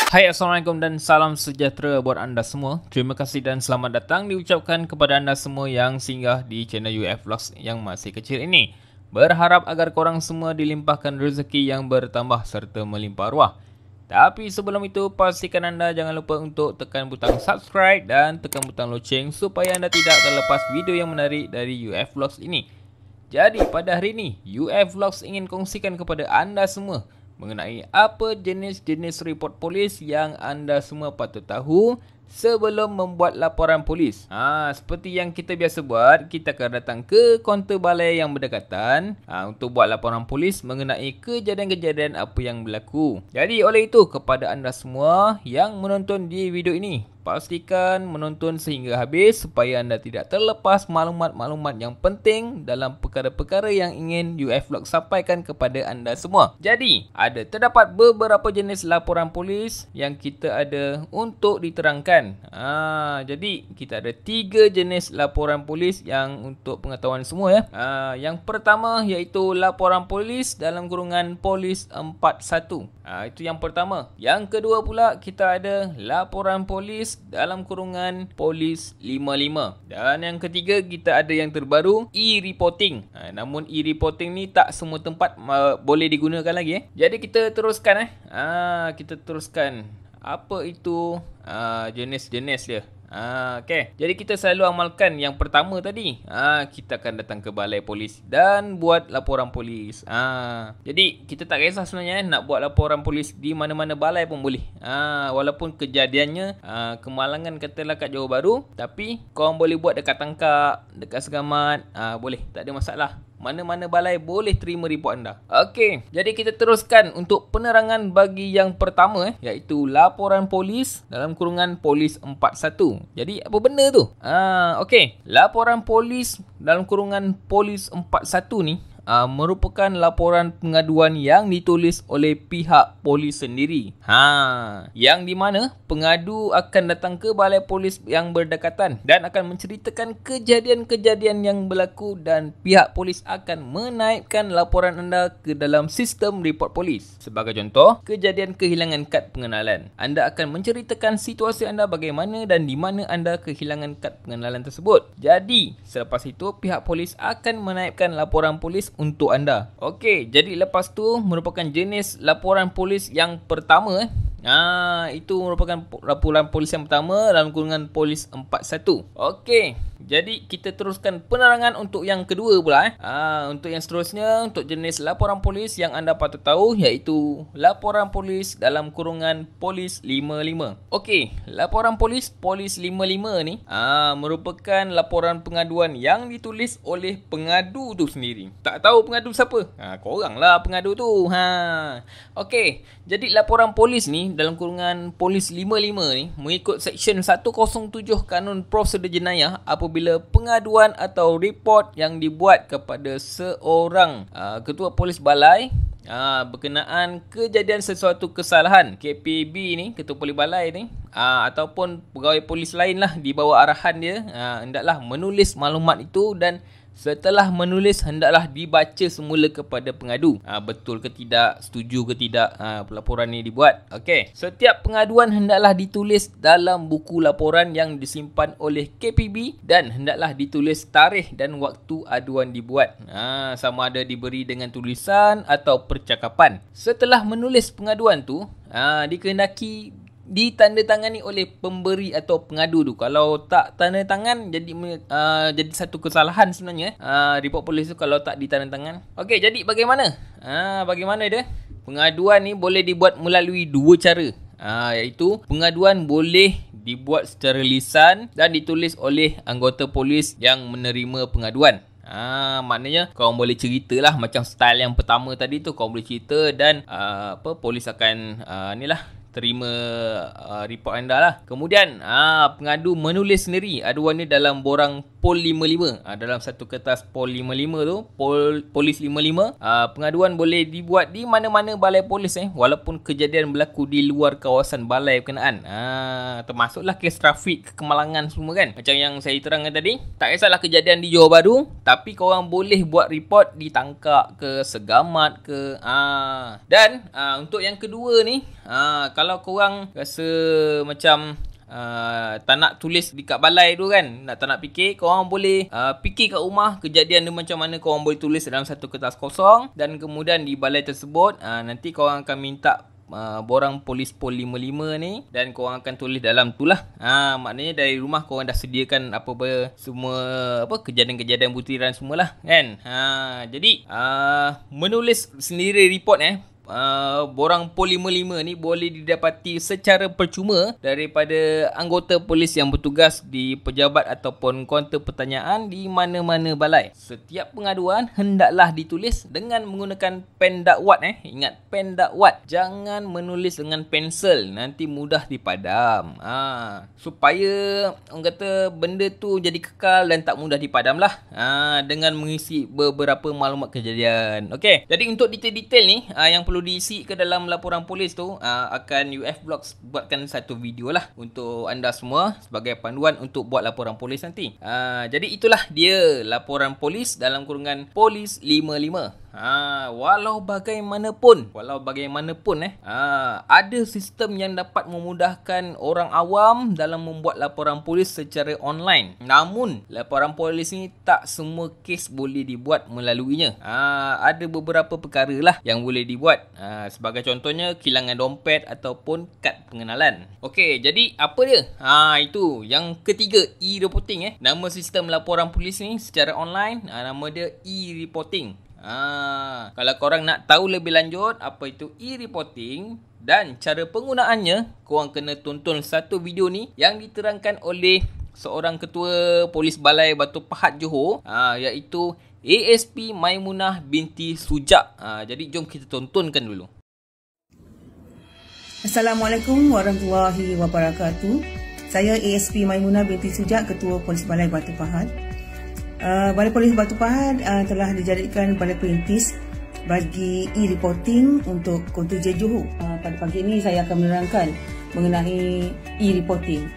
Hai, Assalamualaikum dan salam sejahtera buat anda semua. Terima kasih dan selamat datang diucapkan kepada anda semua yang singgah di channel UF Vlogs yang masih kecil ini. Berharap agar korang semua dilimpahkan rezeki yang bertambah serta melimpah ruah. Tapi sebelum itu, pastikan anda jangan lupa untuk tekan butang subscribe dan tekan butang loceng supaya anda tidak terlepas video yang menarik dari UF Vlogs ini. Jadi pada hari ini, UF Vlogs ingin kongsikan kepada anda semua mengenai apa jenis-jenis report polis yang anda semua patut tahu sebelum membuat laporan polis. Seperti yang kita biasa buat, kita akan datang ke kaunter balai yang berdekatan untuk buat laporan polis mengenai kejadian-kejadian apa yang berlaku. Jadi oleh itu, kepada anda semua yang menonton di video ini, pastikan menonton sehingga habis supaya anda tidak terlepas maklumat-maklumat yang penting dalam perkara-perkara yang ingin UF Vlog sampaikan kepada anda semua. Jadi, terdapat beberapa jenis laporan polis yang kita ada untuk diterangkan. Jadi, kita ada 3 jenis laporan polis yang untuk pengetahuan semua ya. Yang pertama iaitu laporan polis dalam kurungan polis 41. Itu yang pertama. Yang kedua pula kita ada laporan polis dalam kurungan polis 55. Dan yang ketiga kita ada yang terbaru, e-reporting. Namun e-reporting ni tak semua tempat boleh digunakan lagi. Jadi kita teruskan kita teruskan apa itu jenis-jenis dia. Okay. Jadi kita selalu amalkan yang pertama tadi. Kita akan datang ke balai polis dan buat laporan polis. Jadi kita tak kisah sebenarnya nak buat laporan polis di mana-mana balai pun boleh. Walaupun kejadiannya kemalangan katalah kat Johor Bahru, tapi korang boleh buat dekat Tangkak, dekat Segamat, boleh, tak ada masalah. Mana-mana balai boleh terima report anda. Okey, jadi kita teruskan untuk penerangan bagi yang pertama iaitu laporan polis dalam kurungan polis 41. Jadi apa benda tu? Okey, laporan polis dalam kurungan polis 41 ni merupakan laporan pengaduan yang ditulis oleh pihak polis sendiri. Yang di mana pengadu akan datang ke balai polis yang berdekatan dan akan menceritakan kejadian-kejadian yang berlaku dan pihak polis akan menaikkan laporan anda ke dalam sistem report polis. Sebagai contoh, kejadian kehilangan kad pengenalan. Anda akan menceritakan situasi anda bagaimana dan di mana anda kehilangan kad pengenalan tersebut. Jadi, selepas itu pihak polis akan menaikkan laporan polis untuk anda. Okey, jadi lepas tu merupakan jenis laporan polis yang pertama. Itu merupakan laporan polis yang pertama dalam kurungan polis 41. Okey, jadi kita teruskan penerangan untuk yang kedua pula. Untuk yang seterusnya, untuk jenis laporan polis yang anda patut tahu iaitu laporan polis dalam kurungan polis 55. Okey, laporan polis 55 ni merupakan laporan pengaduan yang ditulis oleh pengadu tu sendiri. Tak tahu pengadu siapa? Korang lah pengadu tu. Okey, jadi laporan polis ni dalam kurungan polis 55 ni mengikut Seksyen 107 Kanun Prosedur Jenayah apabila pengaduan atau report yang dibuat kepada seorang ketua polis balai berkenaan kejadian sesuatu kesalahan KPB ni, ketua polis balai ni, ataupun pegawai polis lain lah di bawah arahan dia, hendaklah menulis maklumat itu dan setelah menulis hendaklah dibaca semula kepada pengadu. Betul ke tidak, setuju ke tidak laporan ni dibuat. Okey, setiap pengaduan hendaklah ditulis dalam buku laporan yang disimpan oleh KPB dan hendaklah ditulis tarikh dan waktu aduan dibuat. Sama ada diberi dengan tulisan atau percakapan. Setelah menulis pengaduan tu, dikehendaki ditandatangani oleh pemberi atau pengadu tu. Kalau tak tanda tangan jadi satu kesalahan sebenarnya. Report polis tu kalau tak ditandatangan. Okey, jadi bagaimana? Bagaimana dia? Pengaduan ni boleh dibuat melalui 2 cara. Iaitu pengaduan boleh dibuat secara lisan dan ditulis oleh anggota polis yang menerima pengaduan. Maknanya korang boleh ceritalah macam style yang pertama tadi tu, korang boleh cerita dan polis akan terima report anda lah. Kemudian pengadu menulis sendiri aduan ni dalam borang Pol 55. Dalam satu kertas Pol 55 tu, Polis 55, pengaduan boleh dibuat di mana-mana balai polis walaupun kejadian berlaku di luar kawasan balai berkenaan. Termasuklah kes trafik, kemalangan semua kan. Macam yang saya terangkan tadi, tak kisahlah kejadian di Johor Bahru, tapi korang boleh buat report di Tangkak ke, Segamat ke. Dan untuk yang kedua ni, kalau korang rasa macam tak nak tulis dekat balai tu kan, tak nak fikir, korang boleh fikir kat rumah kejadian dia macam mana, korang boleh tulis dalam satu kertas kosong, dan kemudian di balai tersebut nanti korang akan minta borang polis Pol 55 ni, dan korang akan tulis dalam tu lah. Maknanya dari rumah korang dah sediakan semua kejadian-kejadian butiran semualah kan. Jadi menulis sendiri report borang Pol 55 ni boleh didapati secara percuma daripada anggota polis yang bertugas di pejabat ataupun kaunter pertanyaan di mana-mana balai. Setiap pengaduan hendaklah ditulis dengan menggunakan pen dakwat. Ingat, pen dakwat. Jangan menulis dengan pensel, nanti mudah dipadam. Supaya orang kata benda tu jadi kekal dan tak mudah dipadam lah. Dengan mengisi beberapa maklumat kejadian. Okey, jadi untuk detail-detail ni yang perlu diisi ke dalam laporan polis tu, akan UF Vlogs buatkan satu video lah untuk anda semua sebagai panduan untuk buat laporan polis nanti. Jadi itulah dia laporan polis dalam kurungan Polis 55. Walau bagaimanapun ada sistem yang dapat memudahkan orang awam dalam membuat laporan polis secara online. Namun laporan polis ni tak semua kes boleh dibuat melaluinya. Ada beberapa perkara lah yang boleh dibuat. Sebagai contohnya, kehilangan dompet ataupun kad pengenalan. Okey, jadi apa dia? Itu yang ketiga, e-reporting. Nama sistem laporan polis ni secara online, nama dia e-reporting. Kalau korang nak tahu lebih lanjut apa itu e-reporting dan cara penggunaannya, korang kena tonton satu video ni yang diterangkan oleh seorang ketua Polis Balai Batu Pahat Johor, iaitu ASP Maimunah binti Sujak. Jadi jom kita tontonkan dulu. Assalamualaikum warahmatullahi wabarakatuh. Saya ASP Maimunah binti Sujak, Ketua Polis Balai Batu Pahat. Balai Polis Batu Pahat telah dijadikan balai perintis bagi e-reporting untuk Kota Johor. Pada pagi ini saya akan menerangkan mengenai e-reporting.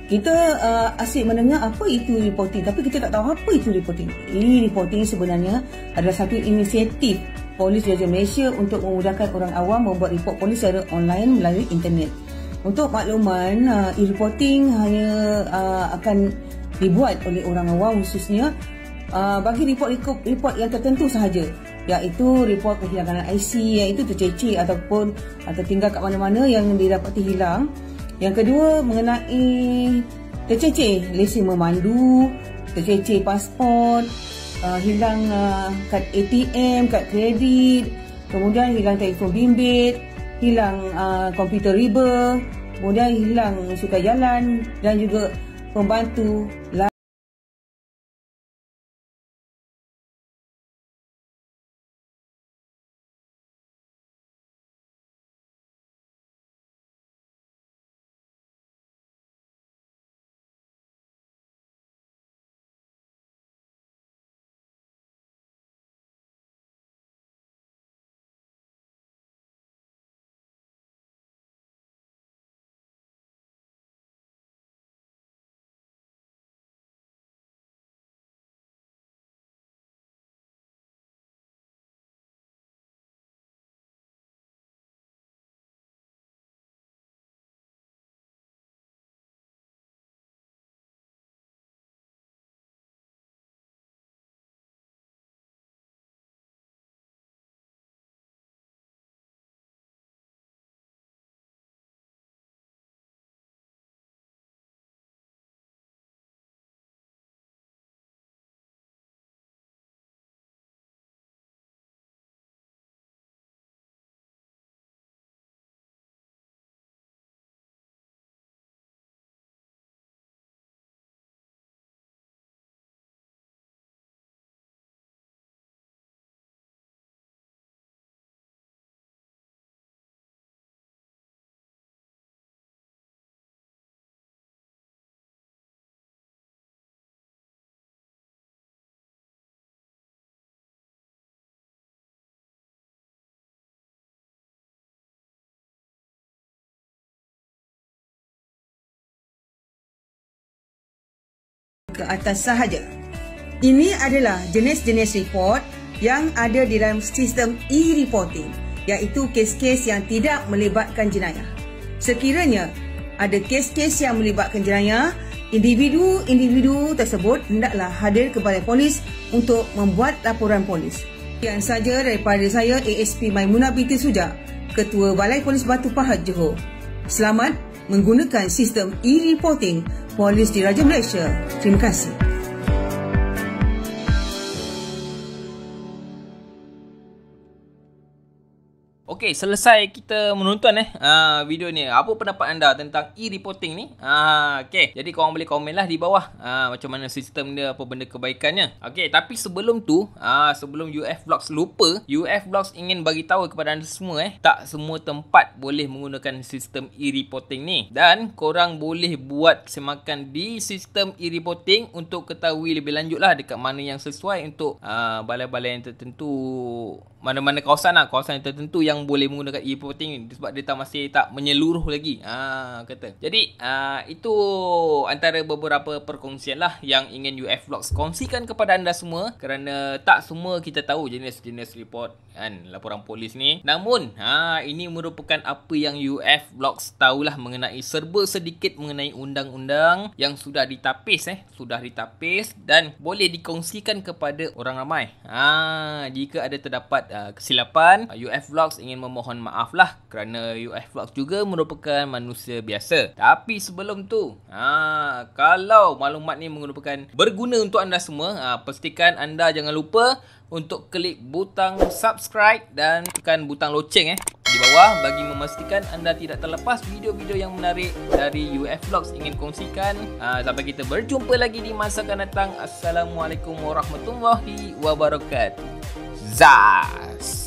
Kita asyik mendengar apa itu reporting, tapi kita tak tahu apa itu reporting. E-reporting sebenarnya adalah satu inisiatif Polis Raja Malaysia untuk memudahkan orang awam membuat report polis secara online melalui internet. Untuk makluman, e-reporting hanya akan dibuat oleh orang awam khususnya bagi report yang tertentu sahaja, iaitu report kehilangan IC yang itu tercecer ataupun tertinggal kat mana-mana yang didapati hilang. Yang kedua, mengenai tercecer lesen memandu, tercecer pasport, hilang kad ATM, kad kredit, kemudian hilang telefon bimbit, hilang komputer riba, kemudian hilang surat jalan dan juga pembantu ke atas sahaja. Ini adalah jenis-jenis report yang ada di dalam sistem e-reporting, iaitu kes-kes yang tidak melibatkan jenayah. Sekiranya ada kes-kes yang melibatkan jenayah, individu-individu tersebut hendaklah hadir ke balai polis untuk membuat laporan polis. Sekian saja daripada saya, ASP Maimunah binti Sujak, Ketua Balai Polis Batu Pahat, Johor. Selamat menggunakan sistem e-reporting Polis Diraja Malaysia. Terima kasih. Okey, selesai kita menonton video ni. Apa pendapat anda tentang e-reporting ni? Okey, jadi korang boleh komen lah di bawah macam mana sistem dia, apa benda kebaikannya. Okey, tapi sebelum tu, sebelum UF Vlogs lupa, UF Vlogs ingin bagi tahu kepada anda semua tak semua tempat boleh menggunakan sistem e-reporting ni, dan korang boleh buat semakan di sistem e-reporting untuk ketahui lebih lanjut lah dekat mana yang sesuai untuk balai-balai yang tertentu, mana-mana kawasan yang tertentu yang boleh menggunakan e-reporting ni, sebab dia masih tak menyeluruh lagi kata. Jadi itu antara beberapa perkongsian lah yang ingin UF Vlogs kongsikan kepada anda semua, kerana tak semua kita tahu jenis-jenis report kan, laporan polis ni. Namun ini merupakan apa yang UF Vlogs tahulah mengenai serba sedikit mengenai undang-undang yang sudah ditapis dan boleh dikongsikan kepada orang ramai. Jika ada terdapat kesilapan, UF Vlogs ingin memohon maaf lah, kerana UF Vlogs juga merupakan manusia biasa. Tapi sebelum tu, kalau maklumat ni merupakan berguna untuk anda semua, pastikan anda jangan lupa untuk klik butang subscribe dan tekan butang loceng di bawah bagi memastikan anda tidak terlepas video-video yang menarik dari UF Vlogs ingin kongsikan. Sampai kita berjumpa lagi di masa akan datang. Assalamualaikum warahmatullahi wabarakatuh. Zas.